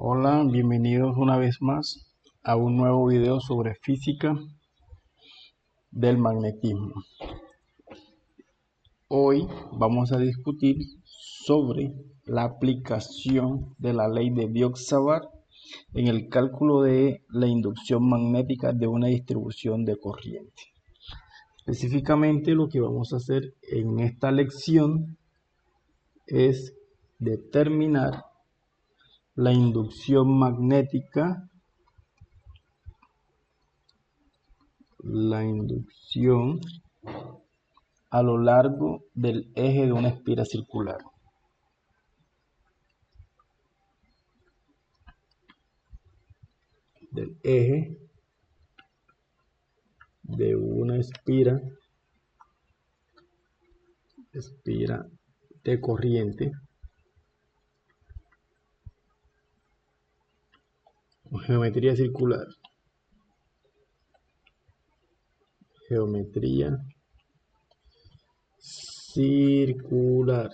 Hola, bienvenidos una vez más a un nuevo video sobre física del magnetismo. Hoy vamos a discutir sobre la aplicación de la ley de Biot-Savart en el cálculo de la inducción magnética de una distribución de corriente. Específicamente lo que vamos a hacer en esta lección es determinar la inducción magnética, a lo largo del eje de una espira circular. Del eje de una espira de corriente o geometría circular. Geometría circular.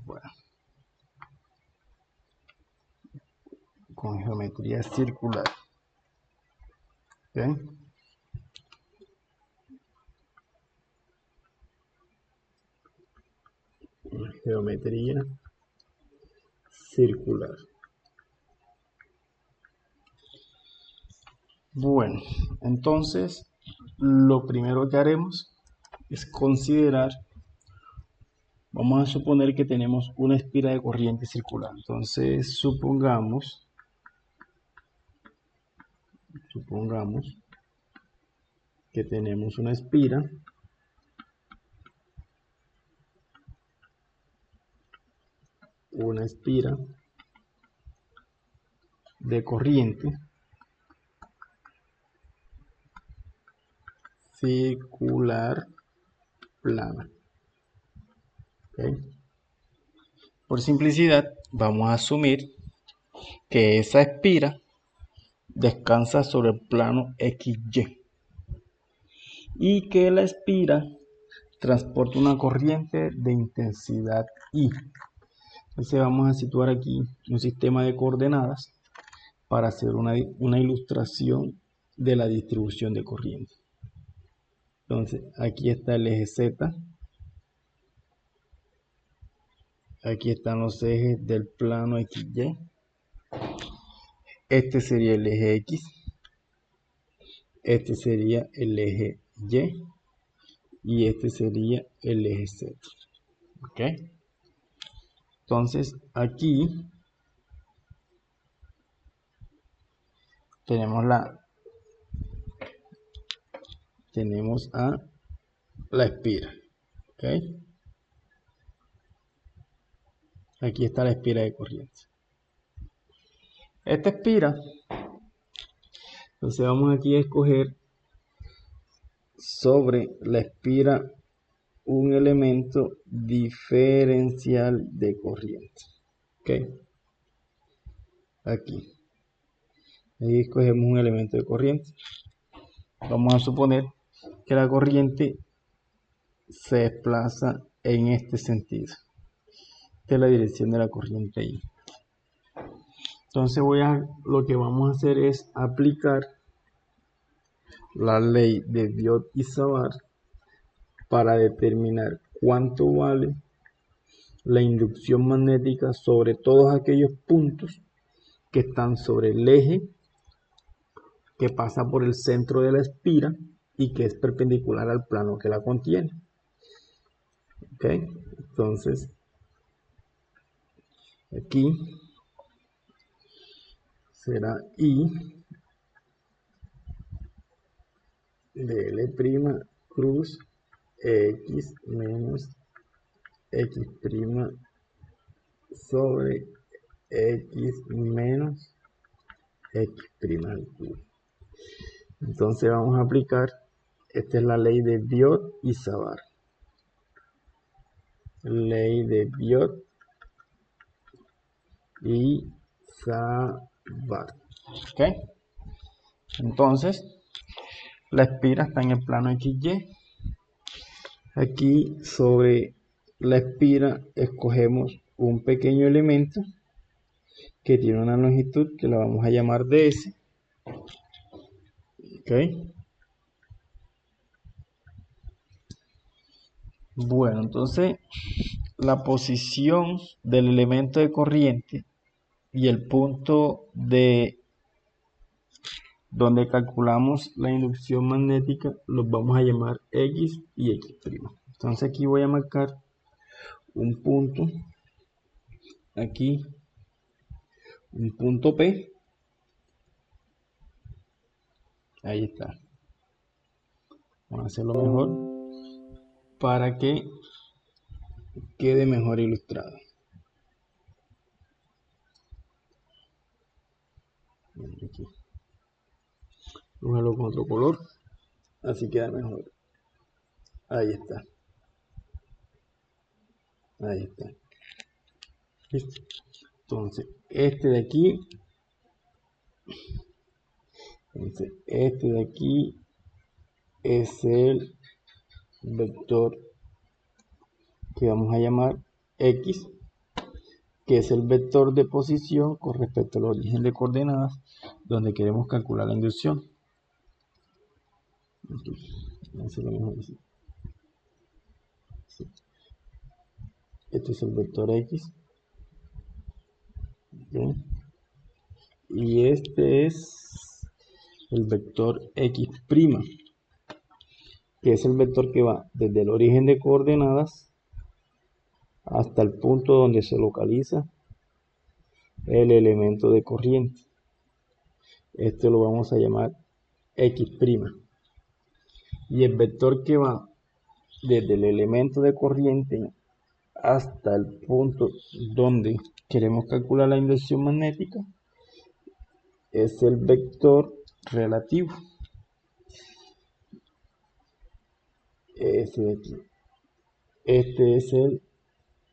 Bueno, con geometría circular. ¿Okay? Geometría circular. Bueno, entonces lo primero que haremos es considerar, vamos a suponer que tenemos una espira de corriente circular. Entonces supongamos que tenemos una espira de corriente circular plana. ¿Okay? Por simplicidad, vamos a asumir que esa espira descansa sobre el plano XY y que la espira transporta una corriente de intensidad I. Entonces vamos a situar aquí un sistema de coordenadas para hacer una ilustración de la distribución de corriente. Entonces aquí está el eje Z, aquí están los ejes del plano XY, este sería el eje X, este sería el eje Y y este sería el eje Z. ¿Ok? Entonces aquí tenemos a la espira. ¿Ok? Aquí está la espira de corriente. Esta espira, entonces vamos aquí a escoger sobre la espira un elemento diferencial de corriente. ¿Ok? Aquí escogemos un elemento de corriente. Vamos a suponer que la corriente se desplaza en este sentido. Esta es la dirección de la corriente I. Entonces lo que vamos a hacer es aplicar la ley de Biot y Savart para determinar cuánto vale la inducción magnética sobre todos aquellos puntos que están sobre el eje que pasa por el centro de la espira y que es perpendicular al plano que la contiene. ¿Ok? Entonces aquí será I de L' cruz X menos X' sobre X menos X' al cubo. Entonces vamos a aplicar, esta es la ley de Biot y Savart. Ley de Biot y Savart. ¿Ok? Entonces la espira está en el plano XY. Aquí sobre la espira escogemos un pequeño elemento que tiene una longitud que la vamos a llamar ds. ¿Ok? Bueno, entonces la posición del elemento de corriente y el punto de donde calculamos la inducción magnética los vamos a llamar X y X'. Entonces aquí voy a marcar un punto, aquí un punto P, ahí está. Vamos a hacerlo mejor para que quede mejor ilustrado. Aquí. Úsalo con otro color, así queda mejor. Ahí está. Ahí está. ¿Listo? Entonces, este de aquí es el vector que vamos a llamar X, que es el vector de posición con respecto al origen de coordenadas donde queremos calcular la inducción. Aquí. Vamos a hacerlo mejor así. Este es el vector X. ¿Okay? Y este es el vector X', que es el vector que va desde el origen de coordenadas hasta el punto donde se localiza el elemento de corriente. Este lo vamos a llamar X'. Y el vector que va desde el elemento de corriente hasta el punto donde queremos calcular la inducción magnética es el vector relativo. Ese de aquí. Este es el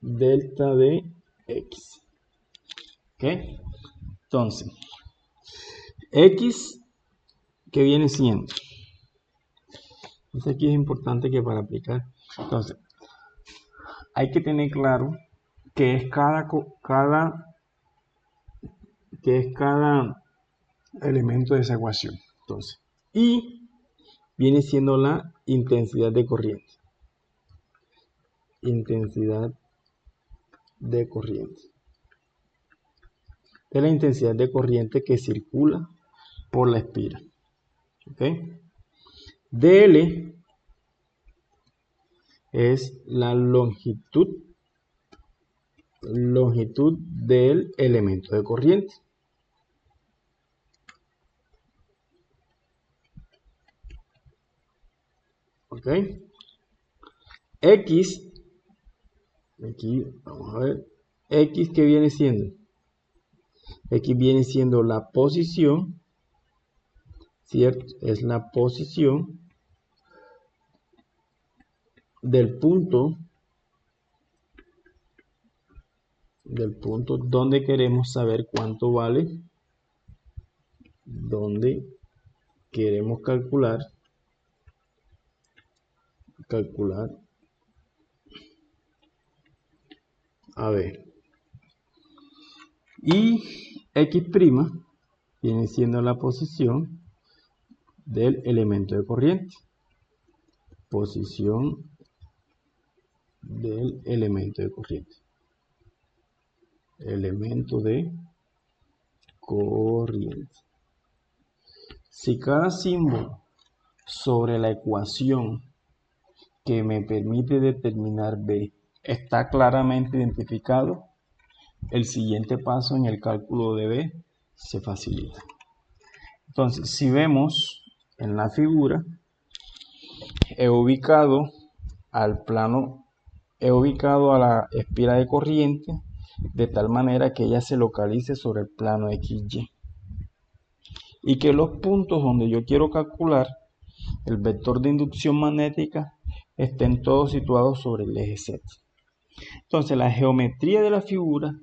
delta de X. ¿Ok? Entonces, X, ¿qué viene siendo? Entonces aquí es importante que para aplicar, entonces, hay que tener claro que es cada elemento de esa ecuación. Entonces, I viene siendo la intensidad de corriente. Intensidad de corriente. Es la intensidad de corriente que circula por la espira. ¿Ok? DL es la longitud del elemento de corriente. ¿Ok? X, aquí vamos a ver, X que viene siendo, X viene siendo la posición, ¿cierto? Es la posición del punto donde queremos saber cuánto vale, donde queremos calcular a ver, y X' viene siendo la posición del elemento de corriente. Posición del elemento de corriente. Elemento de corriente. Si cada símbolo sobre la ecuación que me permite determinar B está claramente identificado, el siguiente paso en el cálculo de B se facilita. Entonces, si vemos en la figura, he ubicado a la espira de corriente de tal manera que ella se localice sobre el plano XY y que los puntos donde yo quiero calcular el vector de inducción magnética estén todos situados sobre el eje Z. Entonces la geometría de la figura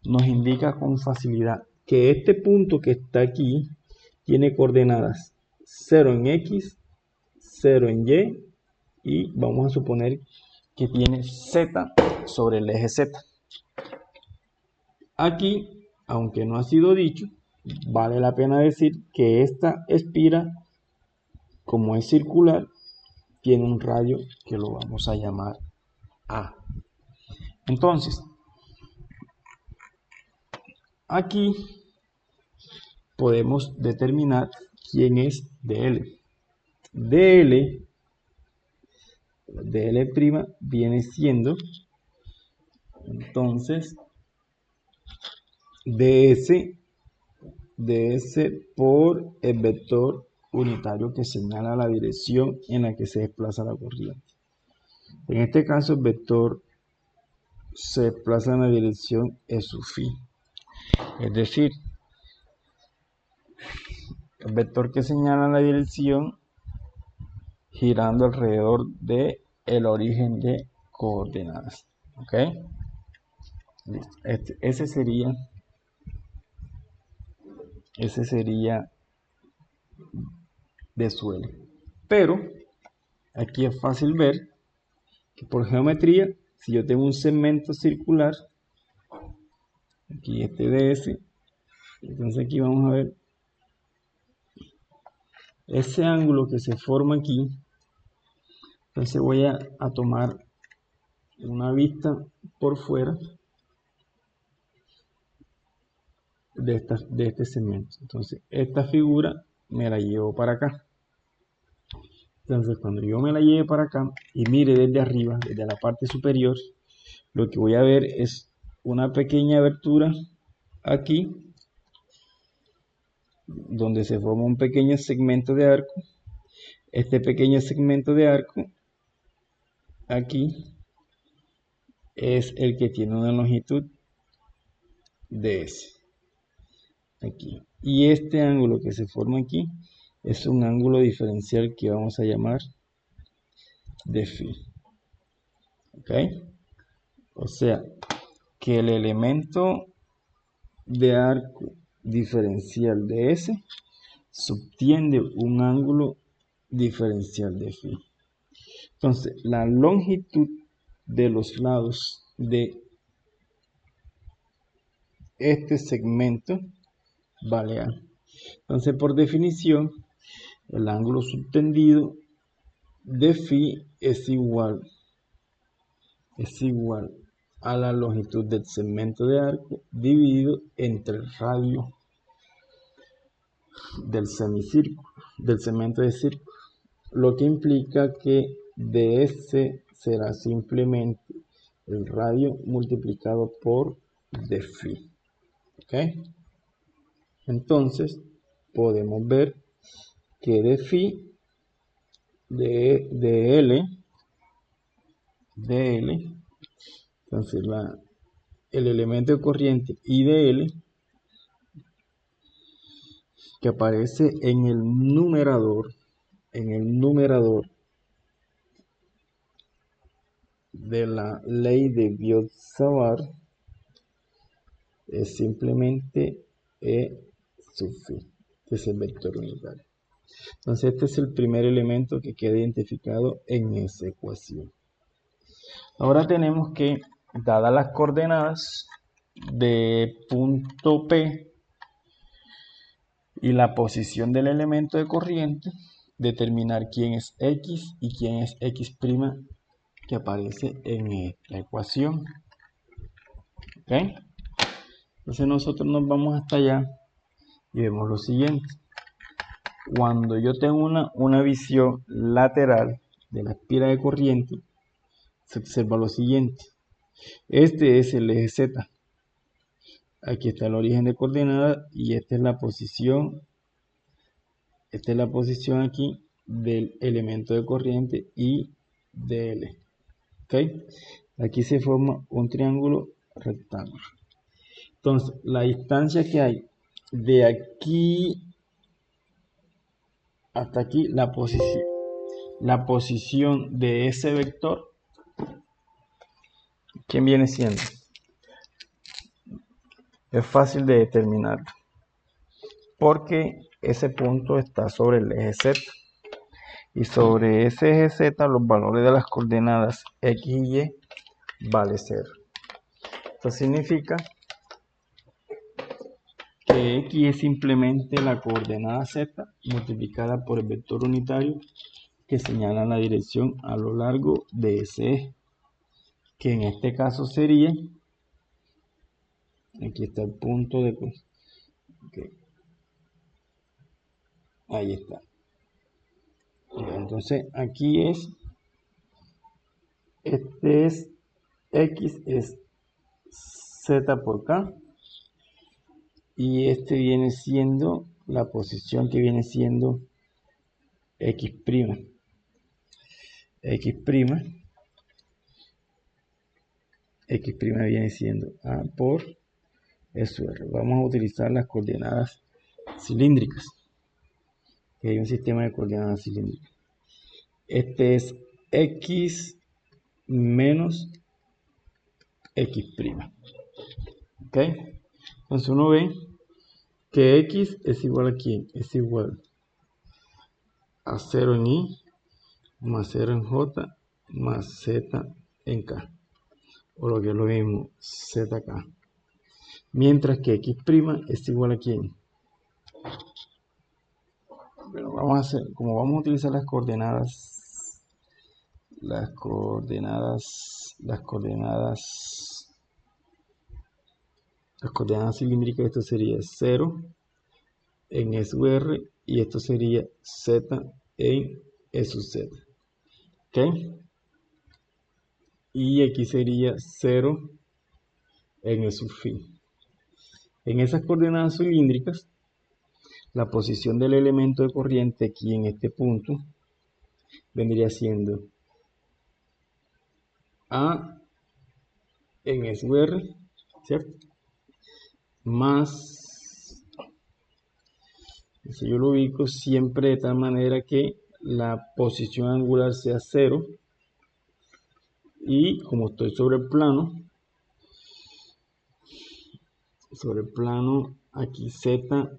nos indica con facilidad que este punto que está aquí tiene coordenadas 0 en X, 0 en Y y vamos a suponer que tiene Z sobre el eje Z. Aquí, aunque no ha sido dicho, vale la pena decir que esta espira, como es circular, tiene un radio que lo vamos a llamar A. Entonces, aquí podemos determinar quién es DL. DL viene siendo, entonces, ds por el vector unitario que señala la dirección en la que se desplaza la corriente. En este caso, el vector se desplaza en la dirección E sub phi. Es decir, el vector que señala la dirección girando alrededor de el origen de coordenadas. ¿Ok? Listo. Ese sería de suelo. Pero aquí es fácil ver que por geometría, si yo tengo un segmento circular, aquí este ds, entonces aquí vamos a ver ese ángulo que se forma aquí. Entonces voy a tomar una vista por fuera de este segmento. Entonces esta figura me la llevo para acá. Entonces cuando yo me la lleve para acá y mire desde arriba, desde la parte superior, lo que voy a ver es una pequeña abertura aquí, donde se forma un pequeño segmento de arco. Este pequeño segmento de arco aquí es el que tiene una longitud ds. Aquí. Y este ángulo que se forma aquí es un ángulo diferencial que vamos a llamar de phi. ¿Ok? O sea, que el elemento de arco diferencial de S subtiende un ángulo diferencial de phi. Entonces, la longitud de los lados de este segmento vale A. Entonces, por definición, el ángulo subtendido de phi es igual a la longitud del segmento de arco dividido entre el radio del semicírculo, del segmento de círculo, lo que implica que ds será simplemente el radio multiplicado por d phi. ¿Ok? Entonces podemos ver que d phi dl, entonces el elemento de corriente IDL que aparece en el numerador de la ley de Biot-Savart es simplemente E sub phi, que es el vector unitario. Entonces este es el primer elemento que queda identificado en esa ecuación. Ahora tenemos que, dadas las coordenadas de punto P y la posición del elemento de corriente, determinar quién es X y quién es X' que aparece en esta ecuación. ¿Ok? Entonces nosotros nos vamos hasta allá y vemos lo siguiente. Cuando yo tengo una visión lateral de la espira de corriente, se observa lo siguiente. Este es el eje Z. Aquí está el origen de coordenada y esta es la posición. Esta es la posición aquí del elemento de corriente IDL. ¿Ok? Aquí se forma un triángulo rectángulo. Entonces, la distancia que hay de aquí hasta aquí, la posición de ese vector, ¿quién viene siendo? Es fácil de determinar porque ese punto está sobre el eje Z y sobre ese eje Z los valores de las coordenadas X y Y vale 0. Esto significa que X es simplemente la coordenada Z multiplicada por el vector unitario que señala la dirección a lo largo de ese eje, que en este caso sería, aquí está el punto de, okay, ahí está. Entonces aquí este es X es Z por K, y este viene siendo la posición que viene siendo X'. X' viene siendo A por SR. Vamos a utilizar las coordenadas cilíndricas, que hay un sistema de coordenadas cilíndricas. Este es X menos X'. ¿Ok? Entonces uno ve que X es igual a ¿quién? Es igual a 0 en Y, más 0 en J, más Z en K. O lo que es lo mismo, ZK. Mientras que X' es igual a ¿quién? Bueno, vamos a hacer, como vamos a utilizar las coordenadas cilíndricas, esto sería 0 en E sub R, y esto sería Z en E sub Z. ¿Ok? Y aquí sería 0 en E sub phi. En esas coordenadas cilíndricas, la posición del elemento de corriente aquí en este punto vendría siendo A en E sub R, ¿cierto? Más, si yo lo ubico siempre de tal manera que la posición angular sea 0, y como estoy sobre el plano aquí Z,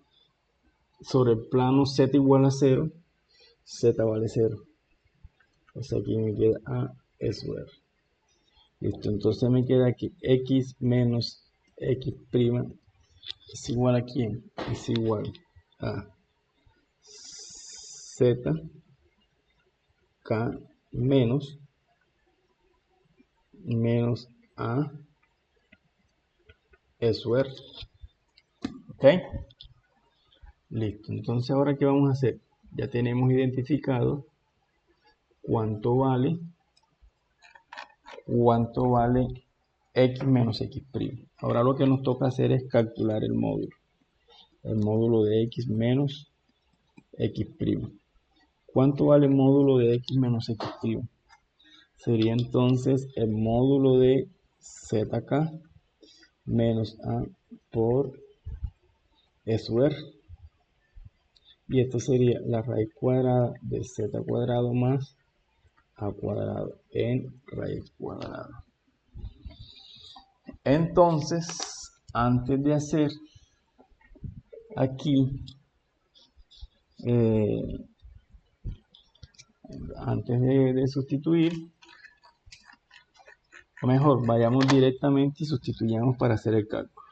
sobre el plano Z igual a 0, Z vale 0. O sea, aquí me queda A es R. Listo, entonces me queda aquí X menos X' es igual a ¿quién? Es igual a Z K menos A es R. ¿Ok? Listo, entonces ahora ¿qué vamos a hacer? Ya tenemos identificado cuánto vale X menos X'. Ahora lo que nos toca hacer es calcular el módulo de X menos X'. ¿Cuánto vale el módulo de X menos X'? Sería entonces el módulo de ZK menos A por E sub R. Y esto sería la raíz cuadrada de Z cuadrado más A cuadrado en raíz cuadrada. Entonces, antes de hacer aquí, antes de sustituir, o mejor, vayamos directamente y sustituyamos para hacer el cálculo.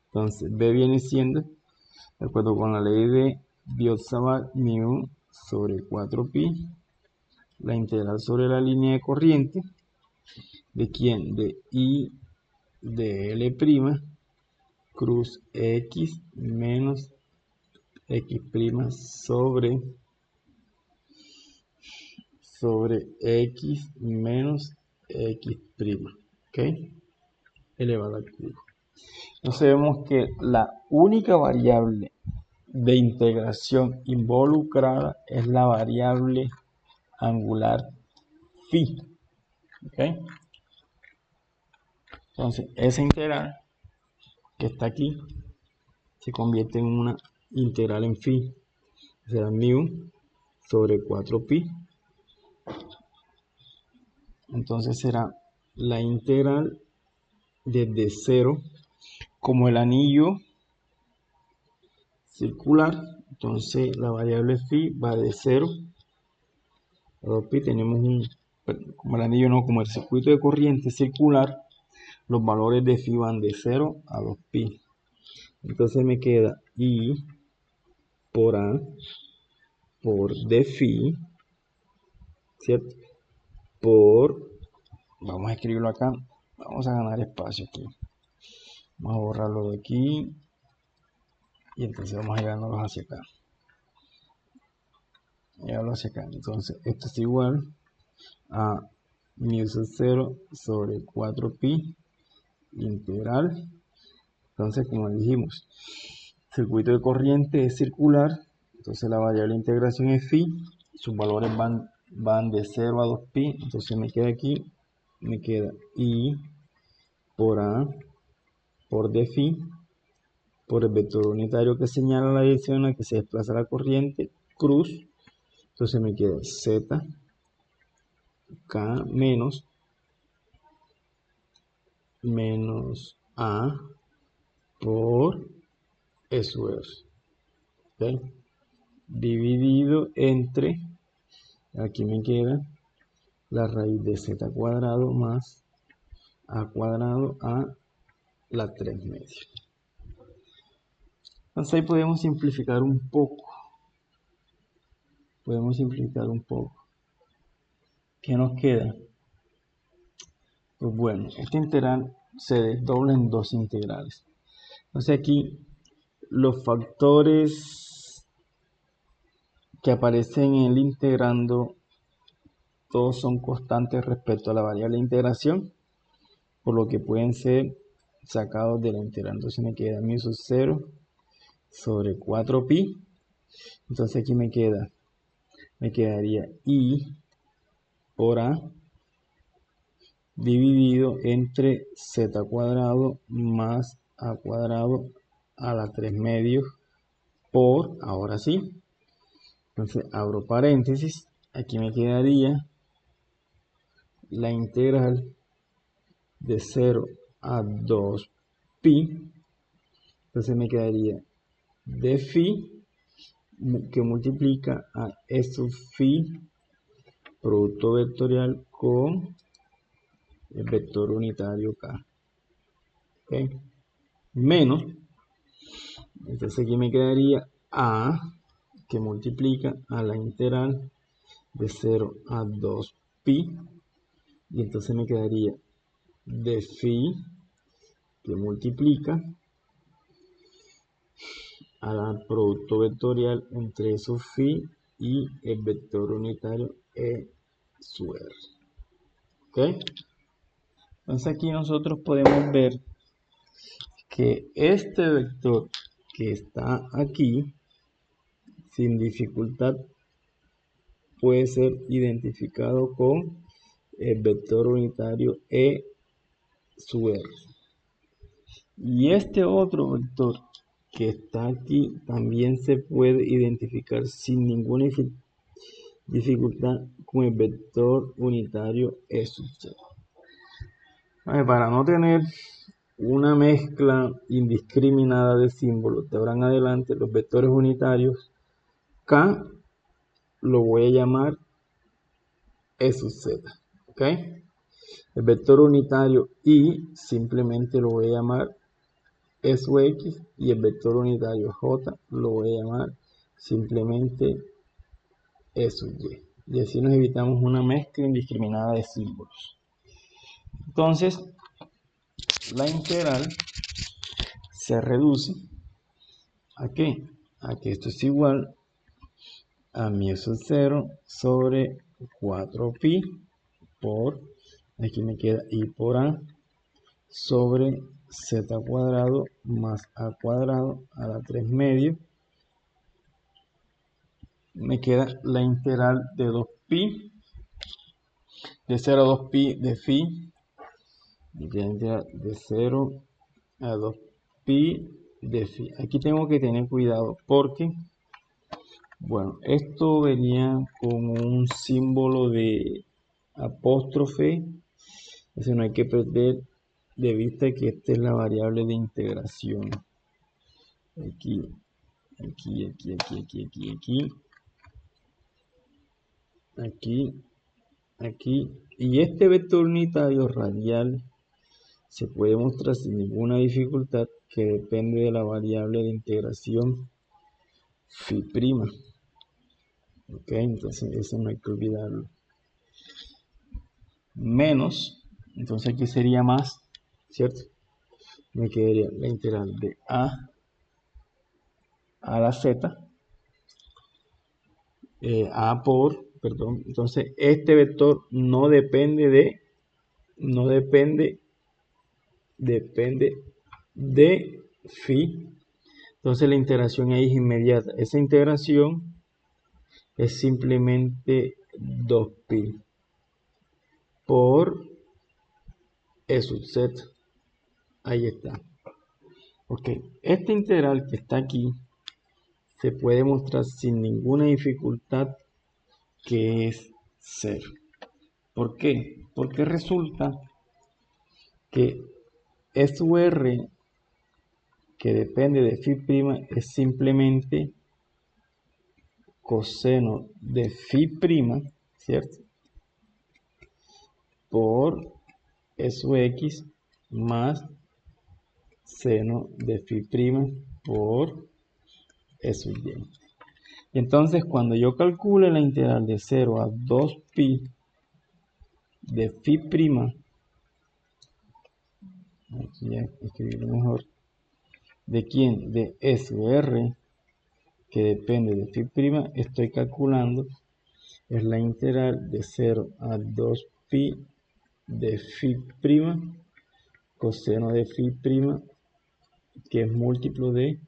Entonces, B viene siendo, de acuerdo con la ley de Biot-Savart, mu sobre 4pi, la integral sobre la línea de corriente, ¿de quién? De I de L' cruz X menos X' sobre X menos X', ¿ok? Elevado al cubo. Entonces vemos que la única variable de integración involucrada es la variable angular phi, ¿ok? Entonces esa integral que está aquí se convierte en una integral en phi, será mu sobre 4pi. Entonces será la integral desde 0, como el anillo circular. Entonces la variable phi va de 0 a 2pi. Tenemos como el anillo no, como el circuito de corriente circular, los valores de phi van de 0 a 2pi. Entonces me queda I por A por d phi, ¿cierto? Por, vamos a escribirlo acá, vamos a ganar espacio aquí. Vamos a borrarlo de aquí y entonces vamos a llevarnos hacia acá. Llevarlo hacia acá. Entonces esto es igual a mu sub 0 sobre 4pi integral. Entonces, como dijimos, circuito de corriente es circular, entonces la variable de integración es phi, sus valores van de 0 a 2pi, entonces me queda aquí, me queda I por A por d phi por el vector unitario que señala la dirección a la que se desplaza la corriente, cruz, entonces me queda z k menos A por E sub R, ¿okay? Dividido entre, aquí me queda la raíz de z cuadrado más a cuadrado a la 3 medios. Entonces ahí podemos simplificar un poco. ¿Qué nos queda? Pues bueno, este integral se desdobla en dos integrales. Entonces aquí los factores que aparecen en el integrando todos son constantes respecto a la variable de integración, por lo que pueden ser sacados de la integral. Entonces me queda mu sub 0 sobre 4pi. Entonces aquí me quedaría I por A dividido entre z cuadrado más a cuadrado a la 3 medios por, ahora sí, entonces abro paréntesis, aquí me quedaría la integral de 0 a 2pi, entonces me quedaría d phi que multiplica a E sub phi producto vectorial con el vector unitario k, ¿okay? Menos, entonces aquí me quedaría A que multiplica a la integral de 0 a 2pi y entonces me quedaría d phi que multiplica al producto vectorial entre E sub phi y el vector unitario E sub R. ¿Okay? Entonces aquí nosotros podemos ver que este vector que está aquí sin dificultad puede ser identificado con el vector unitario E sub R. Y este otro vector que está aquí también se puede identificar sin ninguna dificultad con el vector unitario E sub 0. Para no tener una mezcla indiscriminada de símbolos de ahora en adelante, los vectores unitarios K lo voy a llamar E sub Z, ¿ok? El vector unitario I simplemente lo voy a llamar E sub X y el vector unitario J lo voy a llamar simplemente E sub Y. Y así nos evitamos una mezcla indiscriminada de símbolos. Entonces, la integral se reduce ¿a qué? A que esto es igual a mu sub 0 sobre 4pi por, aquí me queda I por A sobre z cuadrado más a cuadrado a la 3 medios. Me queda la integral de 2pi, de 0 a 2pi de phi, me queda la integral de 0 a 2pi de phi. Aquí tengo que tener cuidado porque, bueno, esto venía con un símbolo de apóstrofe, entonces no hay que perder de vista que esta es la variable de integración. Aquí, aquí, y este vector unitario radial se puede mostrar sin ninguna dificultad que depende de la variable de integración phi'. Ok, entonces eso no hay que olvidarlo. Menos, entonces aquí sería más, ¿cierto? Me quedaría la integral de a la z, perdón, entonces este vector no depende de, depende de phi, entonces la integración ahí es inmediata, esa integración es simplemente 2pi por e sub z, ahí está. Ok, esta integral que está aquí se puede mostrar sin ninguna dificultad que es 0. ¿Por qué? Porque resulta que SUR, que depende de phi', es simplemente coseno de phi', ¿cierto? Por SUX más seno de phi' por SY. Entonces, cuando yo calcule la integral de 0 a 2pi de phi', aquí ya escribirlo mejor, ¿de quién? De SUR, que depende de phi', estoy calculando, es la integral de 0 a 2pi de phi', coseno de phi', que es múltiplo de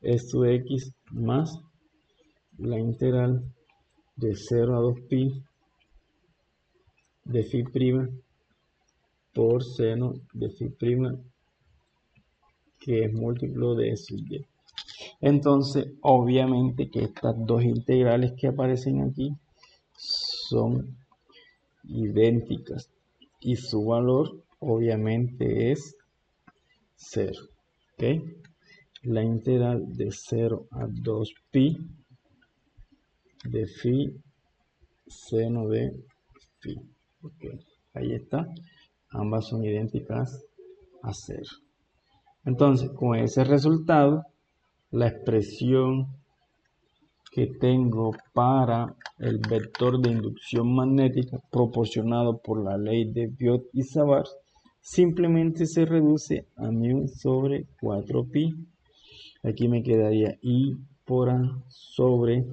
SUX más la integral de 0 a 2pi de phi' por seno de phi', que es múltiplo de SY. Entonces, obviamente que estas dos integrales que aparecen aquí son idénticas y su valor obviamente es 0. ¿Ok? La integral de 0 a 2pi de phi seno de phi. Okay. Ahí está. Ambas son idénticas a 0. Entonces, con ese resultado, la expresión que tengo para el vector de inducción magnética proporcionado por la ley de Biot y Savart simplemente se reduce a μ sobre 4pi. Aquí me quedaría I por A sobre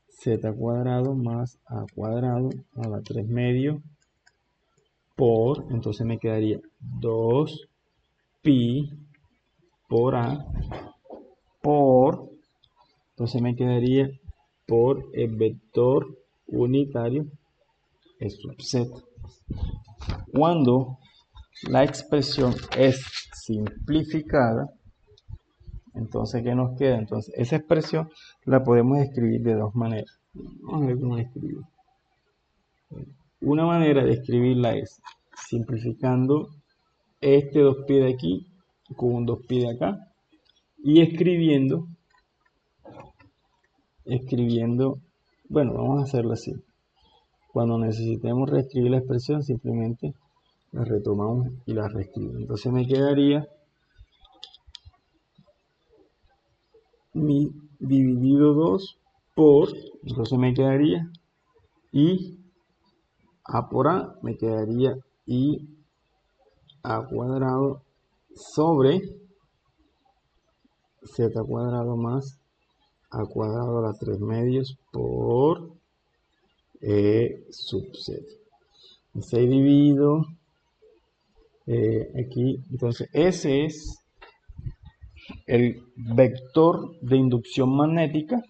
z cuadrado más A cuadrado a la 3 medio por, entonces me quedaría 2pi por A por, entonces me quedaría por el vector unitario es sub z. Cuando la expresión es simplificada, entonces ¿qué nos queda? Entonces esa expresión la podemos escribir de dos maneras. Vamos a ver cómo la escribo. Una manera de escribirla es simplificando este 2pi de aquí con un 2pi de acá y escribiendo, bueno, vamos a hacerlo así. Cuando necesitemos reescribir la expresión, simplemente la retomamos y la reescribimos. Entonces me quedaría mi dividido 2 por, entonces me quedaría I A por A, me quedaría I A cuadrado sobre z cuadrado más A cuadrado a la 3 medios por E sub z. 6 dividido aquí, entonces ese es el vector de inducción magnética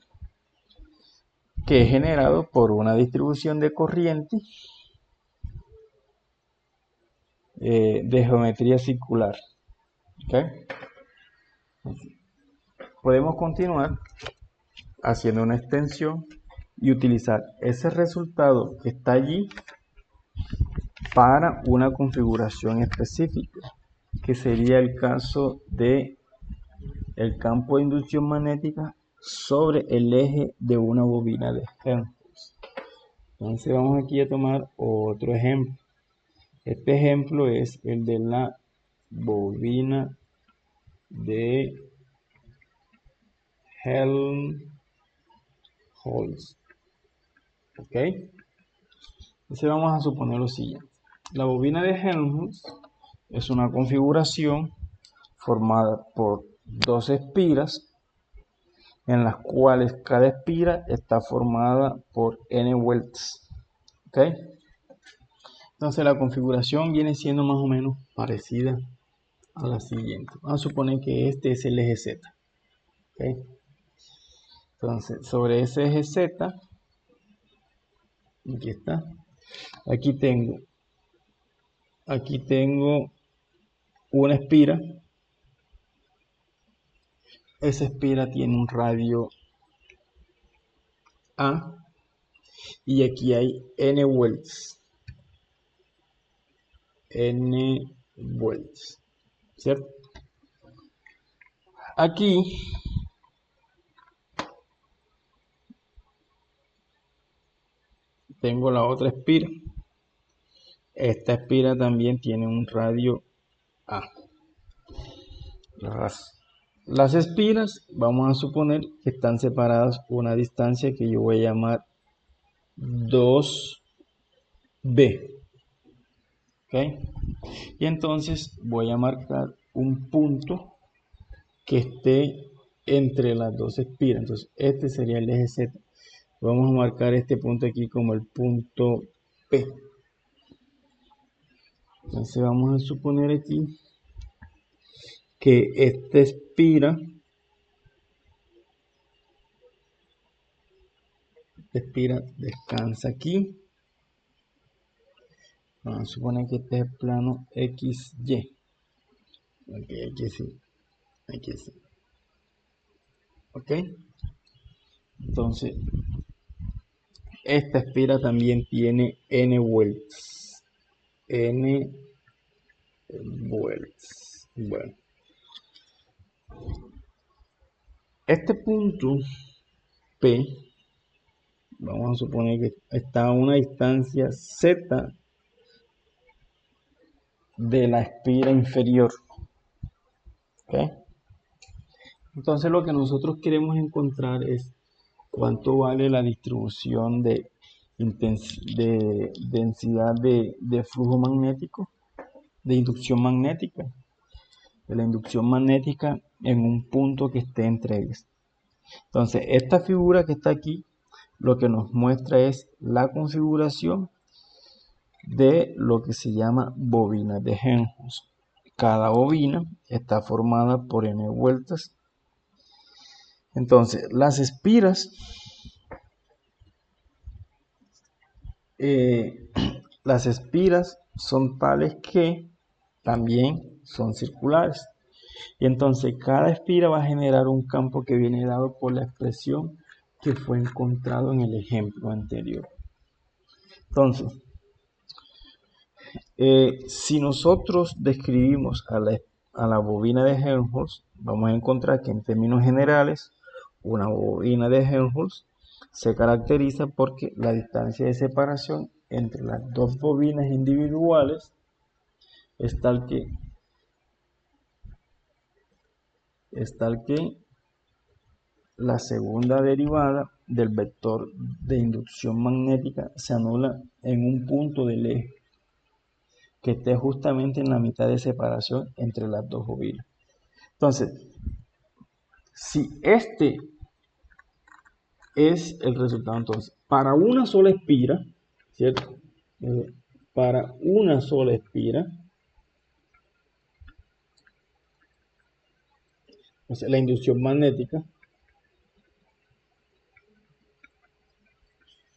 que es generado por una distribución de corriente de geometría circular. ¿Okay? Podemos continuar haciendo una extensión y utilizar ese resultado que está allí para una configuración específica, que sería el caso de el campo de inducción magnética sobre el eje de una bobina de Helmholtz. Entonces vamos aquí a tomar otro ejemplo. Este ejemplo es el de la bobina de Helmholtz. ¿Ok? Entonces vamos a suponer lo siguiente. La bobina de Helmholtz es una configuración formada por dos espiras en las cuales cada espira está formada por n vueltas. ¿Ok? Entonces la configuración viene siendo más o menos parecida a la siguiente. Vamos a suponer que este es el eje Z. ¿Ok? Entonces sobre ese eje Z, aquí está, aquí tengo una espira. Esa espira tiene un radio A y aquí hay n vueltas. N vueltas, ¿cierto? Aquí tengo la otra espira. Esta espira también tiene un radio A. Las espiras vamos a suponer que están separadas una distancia que yo voy a llamar 2B. ¿Ok? Y entonces voy a marcar un punto que esté entre las dos espiras. Entonces este sería el eje Z. Vamos a marcar este punto aquí como el punto P. Entonces vamos a suponer aquí que esta espira descansa aquí. Vamos a suponer que este es el plano XY. Ok, aquí sí. Ok. Entonces, esta espira también tiene n vueltas. N vueltas. Bueno, este punto P, vamos a suponer que está a una distancia Z de la espira inferior. ¿Ok? Entonces lo que nosotros queremos encontrar es cuánto vale la distribución de densidad de flujo magnético, de inducción magnética, de la inducción magnética en un punto que esté entre ellas. Entonces esta figura que está aquí lo que nos muestra es la configuración de lo que se llama bobina de Helmholtz. Cada bobina está formada por n vueltas. Entonces las espiras las espiras son tales que también son circulares. Y entonces cada espira va a generar un campo que viene dado por la expresión que fue encontrado en el ejemplo anterior. Entonces, si nosotros describimos a la bobina de Helmholtz, vamos a encontrar que en términos generales, una bobina de Helmholtz se caracteriza porque la distancia de separación entre las dos bobinas individuales es tal que la segunda derivada del vector de inducción magnética se anula en un punto del eje que esté justamente en la mitad de separación entre las dos bobinas. Entonces, si este es el resultado, entonces, para una sola espira, ¿cierto? Para una sola espira, o sea, la inducción magnética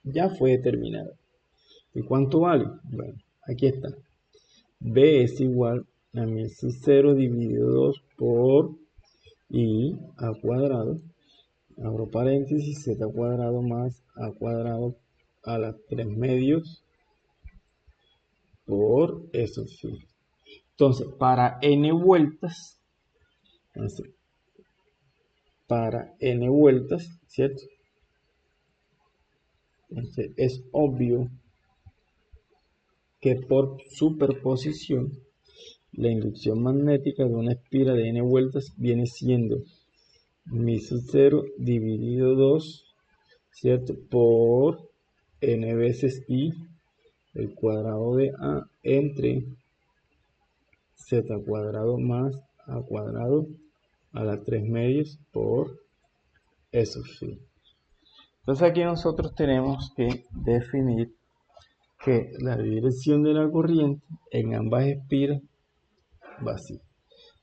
ya fue determinada. ¿Y cuánto vale? Bueno, aquí está. B es igual a mi 0 dividido 2 por I al cuadrado, abro paréntesis, Z cuadrado más A cuadrado a las 3 medios por eso. Sí. Entonces, para n vueltas, ¿cierto? Entonces, es obvio que por superposición la inducción magnética de una espira de n vueltas viene siendo mi sub 0 dividido 2, ¿cierto? Por n veces i, el cuadrado de a, entre z cuadrado más a cuadrado a la 3 medios por eso, sí. Entonces aquí nosotros tenemos que definir que la dirección de la corriente en ambas espiras va así.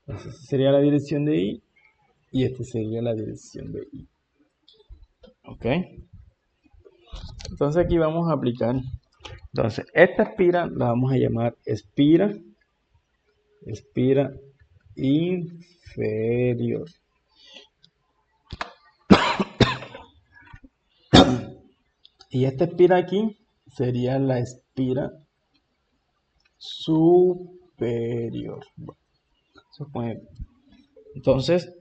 Entonces esta sería la dirección de I y esta sería la dirección de I. ¿Ok? Entonces aquí vamos a aplicar. Entonces esta espira la vamos a llamar espira inferior. Y esta espira aquí sería la espira superior. Bueno, entonces,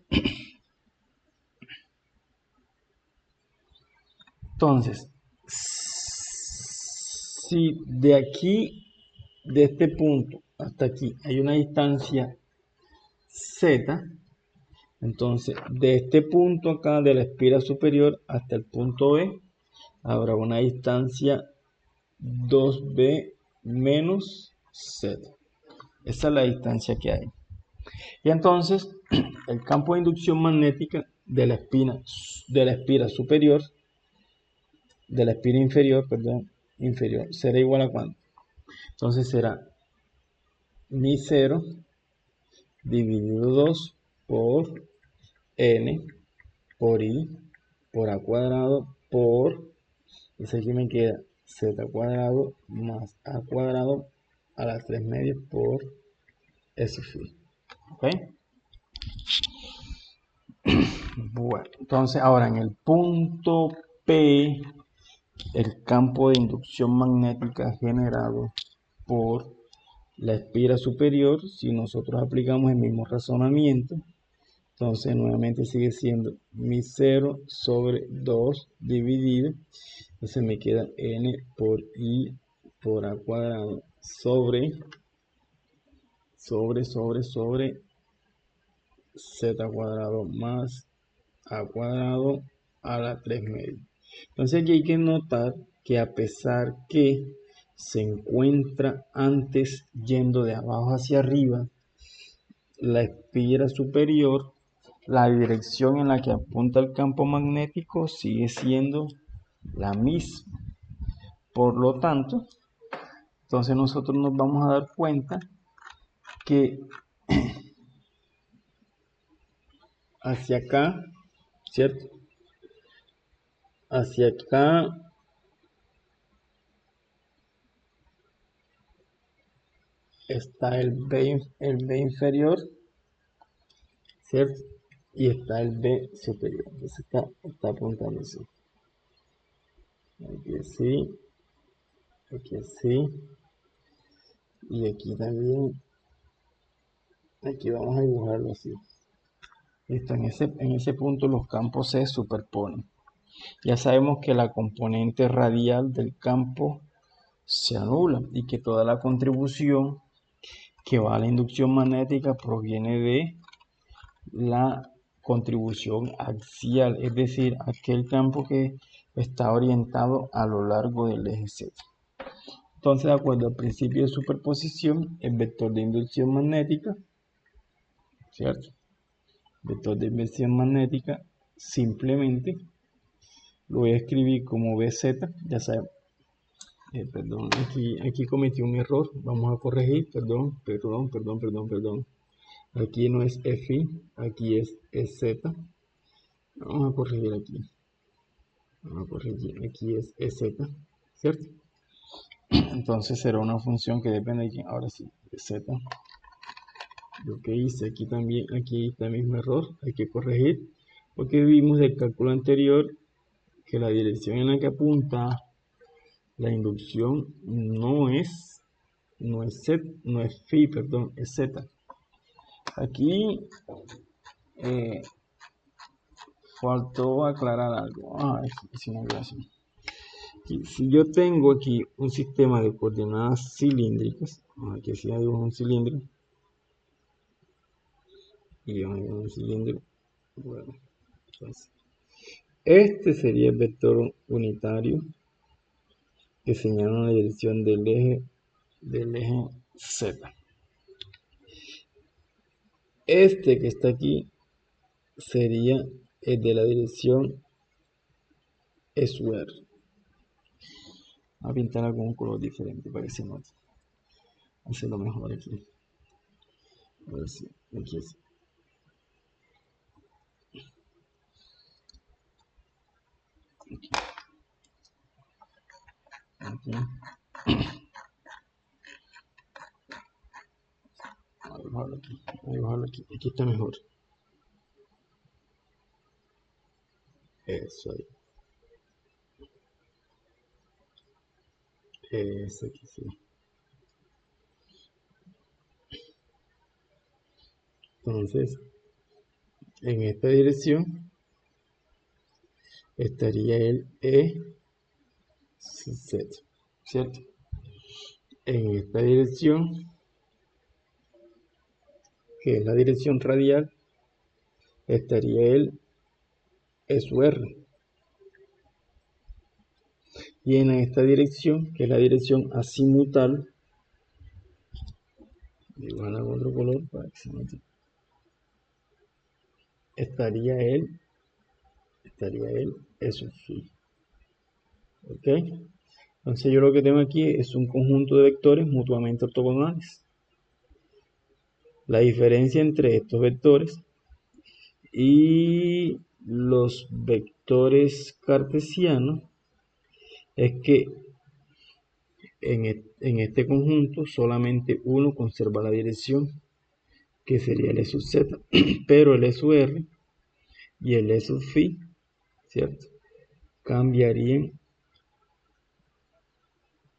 si de aquí, de este punto hasta aquí, hay una distancia z, entonces de este punto acá de la espira superior hasta el punto B, habrá una distancia 2b menos z. Esa es la distancia que hay. Y entonces el campo de inducción magnética de la espira superior, de la espira inferior, perdón, inferior, será igual a cuánto. Entonces será mi 0 dividido 2 por n por i por a cuadrado por, entonces aquí me queda z cuadrado más a cuadrado a las 3 medias por s phi. ¿Ok? Bueno, entonces ahora en el punto P, el campo de inducción magnética generado por la espira superior, si nosotros aplicamos el mismo razonamiento, entonces nuevamente sigue siendo mi 0 sobre 2 dividido, entonces me queda n por i por a cuadrado sobre z cuadrado más a cuadrado a la 3 medios. Entonces aquí hay que notar que a pesar que se encuentra antes yendo de abajo hacia arriba, la espira superior, la dirección en la que apunta el campo magnético sigue siendo la misma. Por lo tanto, entonces nosotros nos vamos a dar cuenta que hacia acá, ¿cierto? Hacia acá está el B inferior, ¿cierto? Y está el B superior. Entonces está apuntando así. Aquí así, aquí así. Y aquí también. Aquí vamos a dibujarlo así. Listo, en ese punto los campos se superponen. Ya sabemos que la componente radial del campo se anula y que toda la contribución que va a la inducción magnética proviene de la contribución axial, es decir, aquel campo que está orientado a lo largo del eje Z. Entonces, de acuerdo al principio de superposición, el vector de inducción magnética, ¿cierto? Vector de inducción magnética, simplemente lo voy a escribir como BZ, ya saben. Perdón, aquí cometí un error, vamos a corregir, perdón. Aquí no es FI, aquí es Z. Vamos a corregir aquí. Vamos a corregir, aquí es EZ, ¿cierto? Entonces será una función que depende de quién. Ahora sí, de Z. Lo que hice aquí también, aquí está el mismo error, hay que corregir. Porque vimos del cálculo anterior que la dirección en la que apunta la inducción no es Z, no es phi, perdón, es Z. Aquí faltó aclarar algo. Es una gracia. Si yo tengo aquí un sistema de coordenadas cilíndricas, aquí sí hay un cilindro, y hay un cilindro, bueno, entonces, este sería el vector unitario que señala la dirección del eje Z. Este que está aquí sería el de la dirección SUR. Voy a pintarla con un color diferente para que se note. Hacerlo mejor aquí. A ver si aquí es. Aquí. Voy a bajarlo aquí. Aquí está mejor. Eso ahí. Eso aquí sí. Entonces, en esta dirección estaría el EZ, ¿cierto? En esta dirección, que es la dirección radial, estaría el SUR. Y en esta dirección, que es la dirección azimutal, igual a otro color para que se note, estaría el SUFI. ¿Ok? Entonces yo lo que tengo aquí es un conjunto de vectores mutuamente ortogonales. La diferencia entre estos vectores y los vectores cartesianos es que en este conjunto solamente uno conserva la dirección, que sería el E sub z, pero el E sub r y el E sub phi, ¿cierto?, cambiarían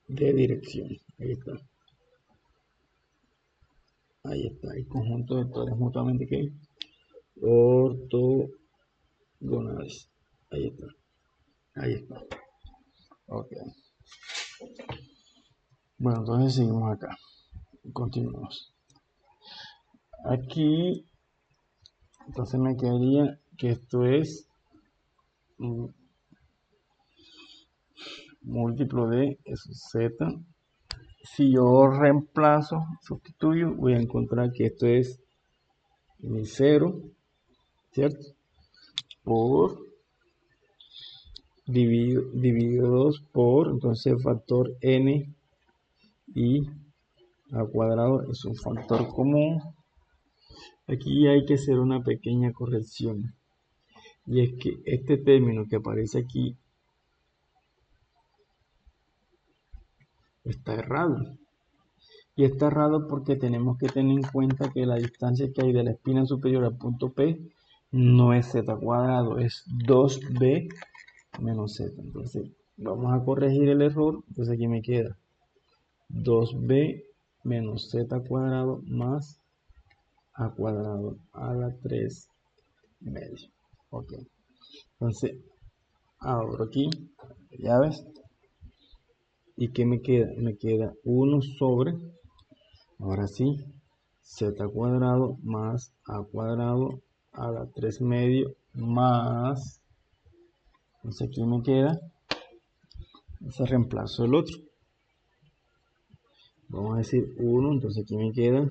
de dirección. Ahí está. Ahí está, el conjunto de vectores mutuamente que ortogonales. Ahí está. Ahí está. Ok. Bueno, entonces seguimos acá. Continuamos. Aquí, entonces me quedaría que esto es múltiplo de z. Si yo reemplazo, sustituyo, voy a encontrar que esto es mi 0, ¿cierto? Por dividido 2 por, entonces el factor n y al cuadrado es un factor común. Aquí hay que hacer una pequeña corrección, y es que este término que aparece aquí está errado. Y está errado porque tenemos que tener en cuenta que la distancia que hay de la espina superior al punto P no es z cuadrado, es 2b menos z. Entonces vamos a corregir el error. Entonces aquí me queda 2b menos z cuadrado más a cuadrado a la 3 medio. Ok. Entonces abro aquí llaves. ¿Y qué me queda? Me queda 1 sobre, ahora sí, z cuadrado más a cuadrado a la 3 medio más, entonces aquí me queda, entonces reemplazo el otro, vamos a decir 1, entonces aquí me queda,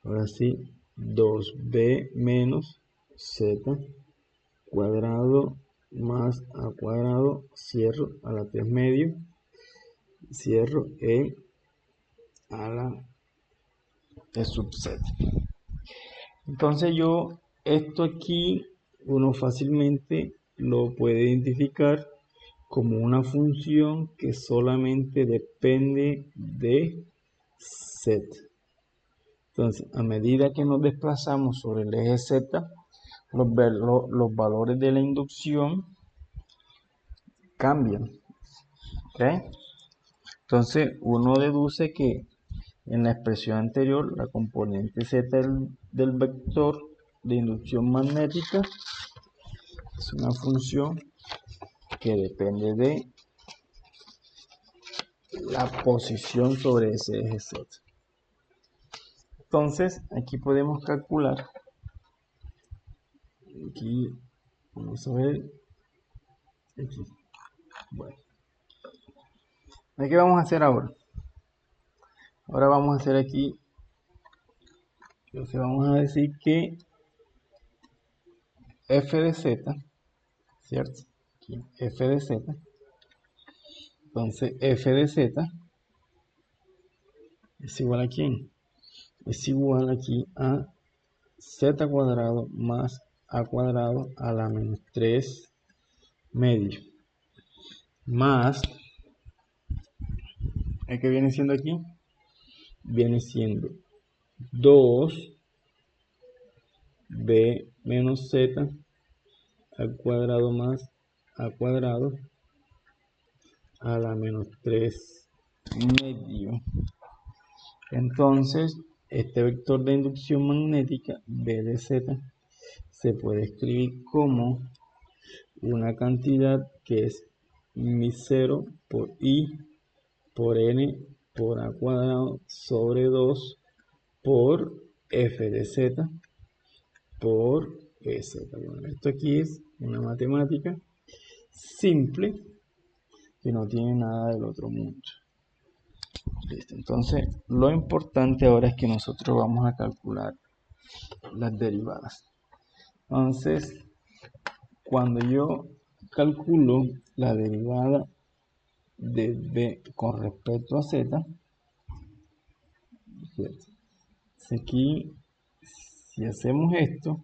ahora sí, 2b menos z cuadrado más a cuadrado, cierro a la 3 medio, cierro a la sub z. Entonces esto aquí, uno fácilmente lo puede identificar como una función que solamente depende de z. Entonces, a medida que nos desplazamos sobre el eje z, los valores de la inducción cambian. ¿Okay? Entonces, uno deduce que en la expresión anterior, la componente z del vector de inducción magnética es una función que depende de la posición sobre ese eje Z. Entonces, aquí podemos calcular, aquí vamos a ver, aquí. Bueno, ¿qué vamos a hacer ahora? Ahora vamos a hacer aquí, entonces vamos a decir que f de z, ¿cierto? Aquí, f de z. Entonces, f de z es igual a ¿quién? Es igual aquí a z cuadrado más a cuadrado a la menos 3 medio. Más, ¿qué viene siendo aquí? Viene siendo 2b menos z al cuadrado más a cuadrado a la menos 3 medio. Entonces, este vector de inducción magnética B de Z se puede escribir como una cantidad que es mi0 por I por N por A cuadrado sobre 2 por F de Z por EZ. Bueno, esto aquí es una matemática simple que no tiene nada del otro mundo. Listo. Entonces, lo importante ahora es que nosotros vamos a calcular las derivadas. Entonces, cuando yo calculo la derivada de b con respecto a z, ¿cierto? Aquí, si hacemos esto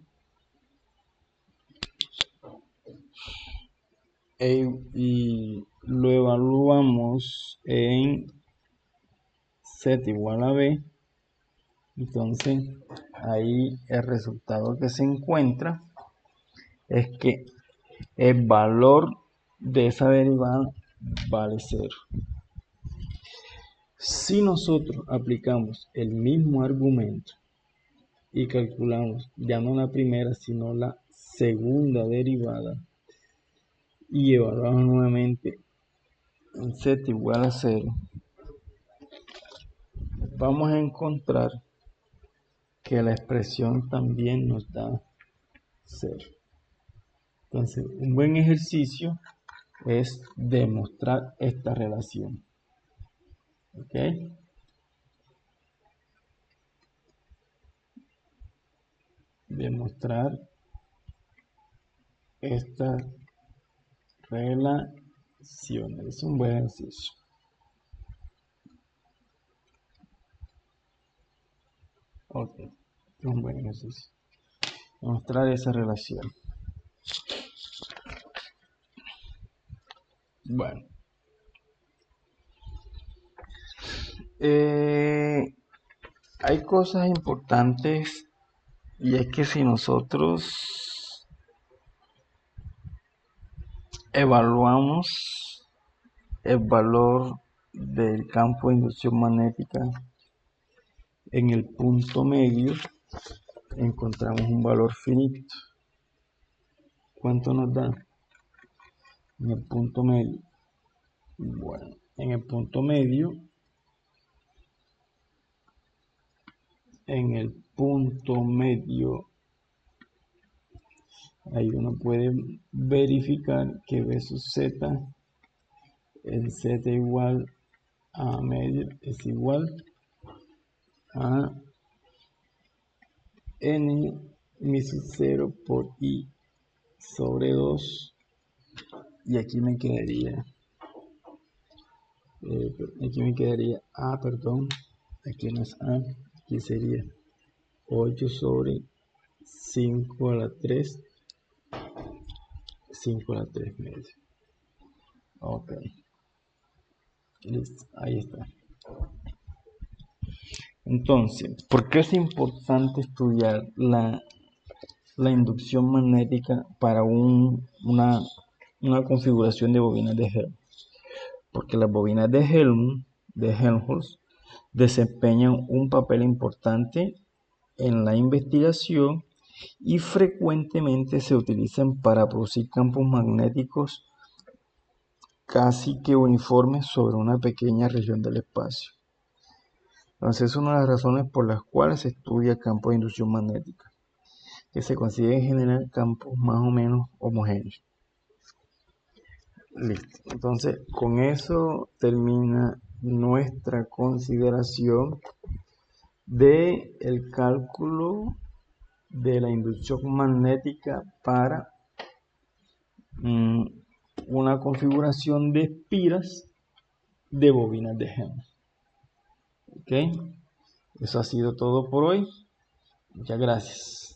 y lo evaluamos en z igual a b, entonces ahí el resultado que se encuentra es que el valor de esa derivada vale 0. Si nosotros aplicamos el mismo argumento y calculamos ya no la primera sino la segunda derivada y evaluamos nuevamente en z igual a 0, vamos a encontrar que la expresión también nos da 0. Entonces, un buen ejercicio es demostrar esta relación. ¿Ok? Demostrar esta relación. Es un buen ejercicio. Ok, es un buen ejercicio. Mostrar esa relación. Bueno. Hay cosas importantes y es que si nosotros evaluamos el valor del campo de inducción magnética en el punto medio, encontramos un valor finito. ¿Cuánto nos da? En el punto medio. Bueno, en el punto medio, ahí uno puede verificar que B sub Z, el Z igual a medio es igual a N mi sub 0 por I sobre 2, y aquí me quedaría A, perdón, aquí no es A, aquí sería 8 sobre 5 a la 3, 5 a la 3 medio. Ok, listo, ahí está. Entonces, ¿por qué es importante estudiar la inducción magnética para una configuración de bobinas de Helmholtz? Porque las bobinas de Helmholtz desempeñan un papel importante en la investigación y frecuentemente se utilizan para producir campos magnéticos casi que uniformes sobre una pequeña región del espacio. Entonces es una de las razones por las cuales se estudia campos de inducción magnética, que se consiguen generar campos más o menos homogéneos. Listo. Entonces con eso termina nuestra consideración de el cálculo de la inducción magnética para una configuración de espiras de bobinas de Helmholtz. ¿Ok? Eso ha sido todo por hoy. Muchas gracias.